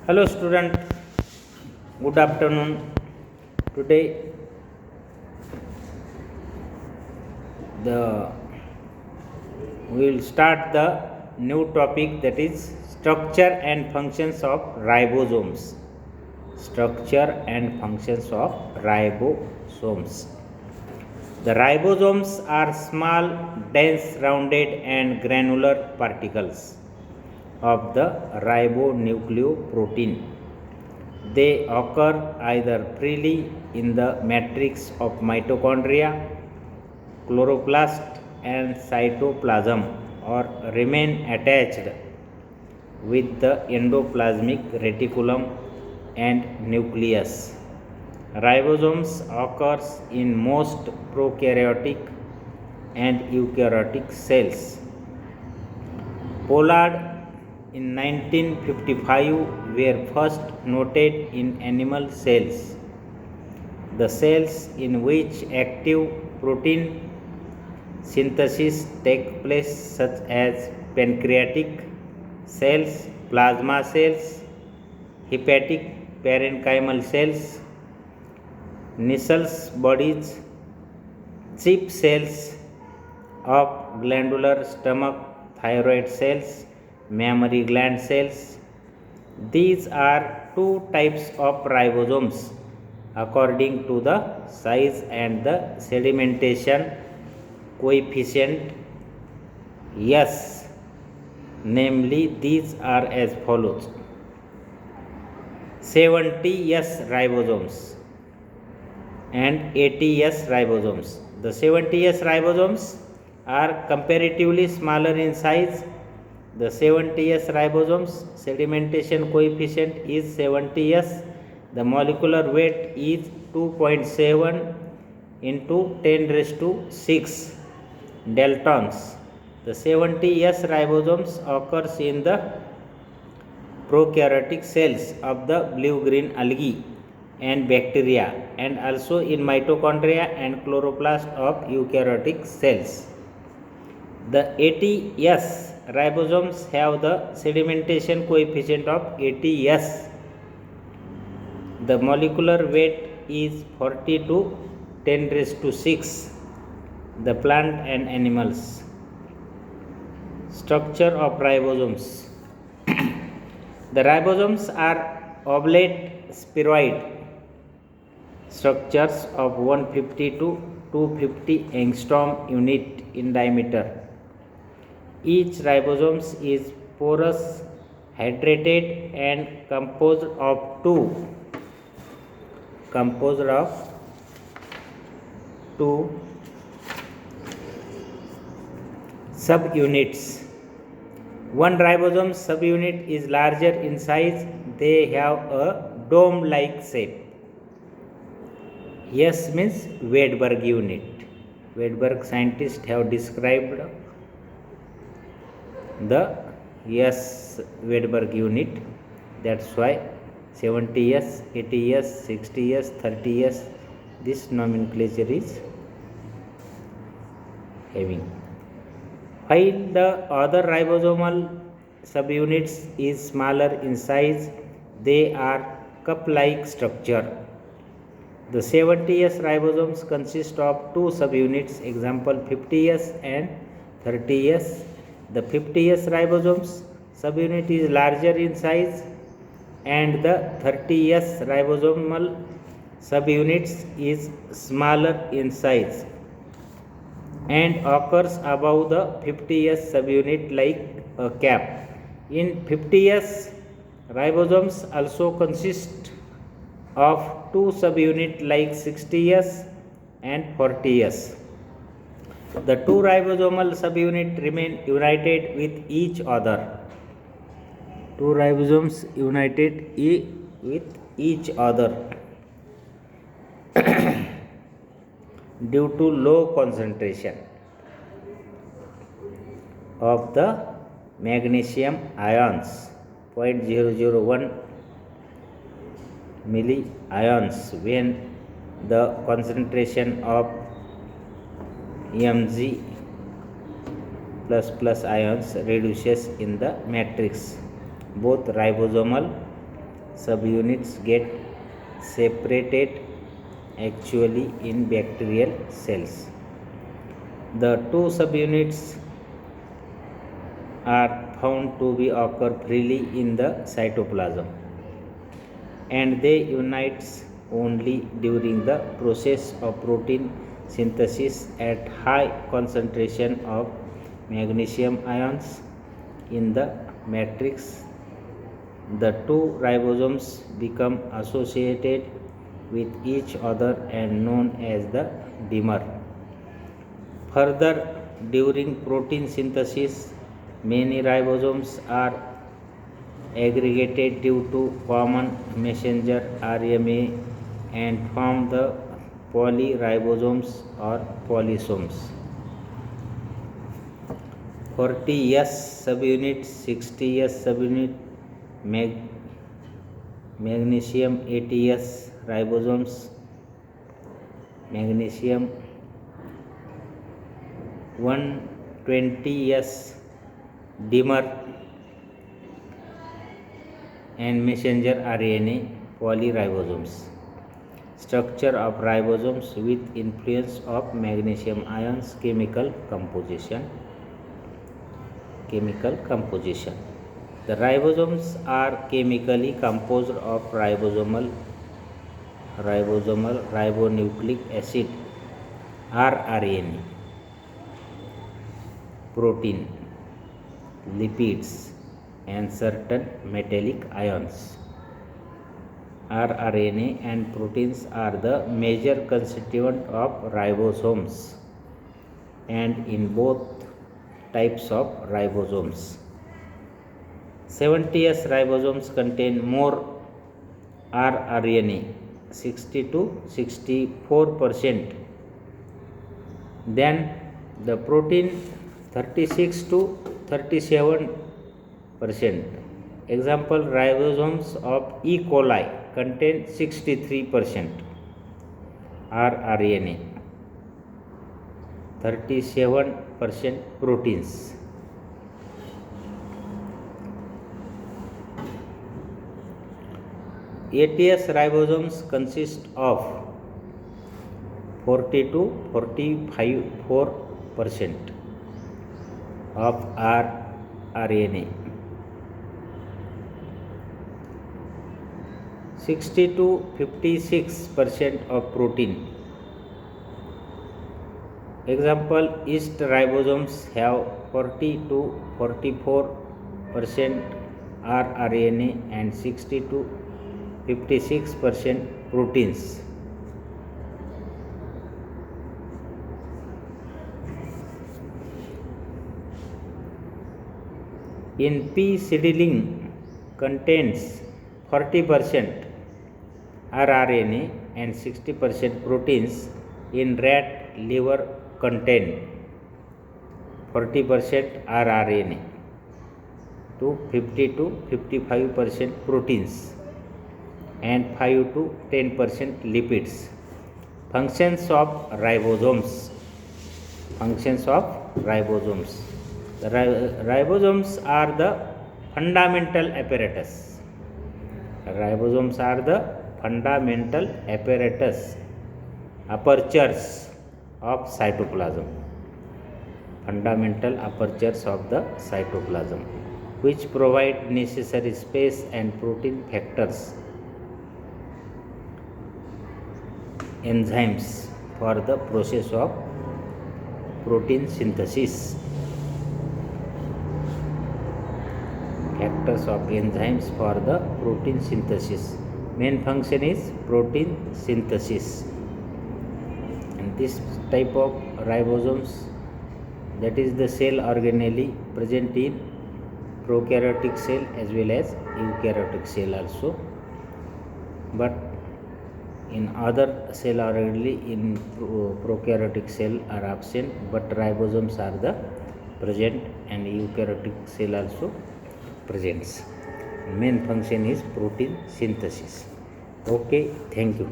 Hello student, good afternoon. Today the we will start the new topic, that is structure and functions of ribosomes. Structure and functions of ribosomes. The ribosomes are small, dense, rounded and granular particles of the ribonucleoprotein. They occur either freely in the matrix of mitochondria, chloroplast and cytoplasm, or remain attached with the endoplasmic reticulum and nucleus. Ribosomes occurs in most prokaryotic and eukaryotic cells. Pollard in 1955 were first noted in animal cells. The cells in which active protein synthesis takes place, such as pancreatic cells, plasma cells, hepatic parenchymal cells, Nissal's bodies, chip cells of glandular stomach, thyroid cells, mammary gland cells. These are two types of ribosomes according to the size and the sedimentation coefficient S. Namely, these are as follows: 70S ribosomes and 80S ribosomes. The 70S ribosomes are comparatively smaller in size. The 70S ribosomes sedimentation coefficient is 70S. The molecular weight is 2.7 into 10 raised to 6 daltons. The 70S ribosomes occurs in the prokaryotic cells of the blue-green algae and bacteria, and also in mitochondria and chloroplast of eukaryotic cells. The 80S ribosomes have the sedimentation coefficient of 80S. The molecular weight is 40 to 10 raised to 6. The plant and animals. Structure of ribosomes. The ribosomes are oblate spheroid structures of 150 to 250 angstrom unit in diameter. Each ribosome is porous, hydrated and composed of two subunits. One ribosome subunit is larger in size. They have a dome-like shape. S means Wedberg unit. Wedberg scientists have described the S Wedberg unit. That's why 70S, 80S, 60S, 30S, this nomenclature is having. While the other ribosomal subunits is smaller in size, they are cup-like structure. The 70S ribosomes consist of two subunits, example 50S and 30S. The 50S ribosomes subunit is larger in size, and the 30S ribosomal subunits is smaller in size and occurs above the 50S subunit like a cap. In 50S, ribosomes also consist of two subunits like 60S and 40S. The two ribosomal subunits remain united with each other. Two ribosomes united with each other due to low concentration of the magnesium ions, 0.001 milliions, when the concentration of Mg plus ions reduces in the matrix. Both ribosomal subunits get separated actually in bacterial cells. The two subunits are found to be occur freely in the cytoplasm, and they unite only during the process of protein synthesis at high concentration of magnesium ions in the matrix. The two ribosomes become associated with each other and known as the dimer. Further, during protein synthesis, many ribosomes are aggregated due to common messenger RNA and form the polyribosomes or polysomes. 40S subunit, 60S subunit, magnesium 80S ribosomes, magnesium 120S dimer and messenger RNA polyribosomes. Structure of ribosomes with influence of magnesium ions chemical composition. The ribosomes are chemically composed of ribosomal ribonucleic acid rRNA, protein, lipids, and certain metallic ions. rRNA and proteins are the major constituent of ribosomes and in both types of ribosomes. 70S ribosomes contain more rRNA, 60 to 64%, than the protein, 36 to 37%. Example, ribosomes of E. coli contain 63% rRNA, 37% proteins. ATS ribosomes consist of 40 to 45% of rRNA, 60 to 56% of protein. Example, yeast ribosomes have 40 to 44% rRNA and 60 to 56% proteins. In pea seedling contains 40% rRNA and 60% proteins. In rat liver contain 40% rRNA to 50 to 55% proteins and 5 to 10% lipids. Functions of ribosomes. The ribosomes are the fundamental apparatus. Apertures of cytoplasm. Which provide necessary space and protein factors, enzymes for the process of protein synthesis. Main function is protein synthesis. And this type of ribosomes, that is the cell organelle present in prokaryotic cell as well as eukaryotic cell also, but in other cell organelle in prokaryotic cell are absent, but ribosomes are the present and eukaryotic cell also presents. Main function is protein synthesis. Okay, thank you.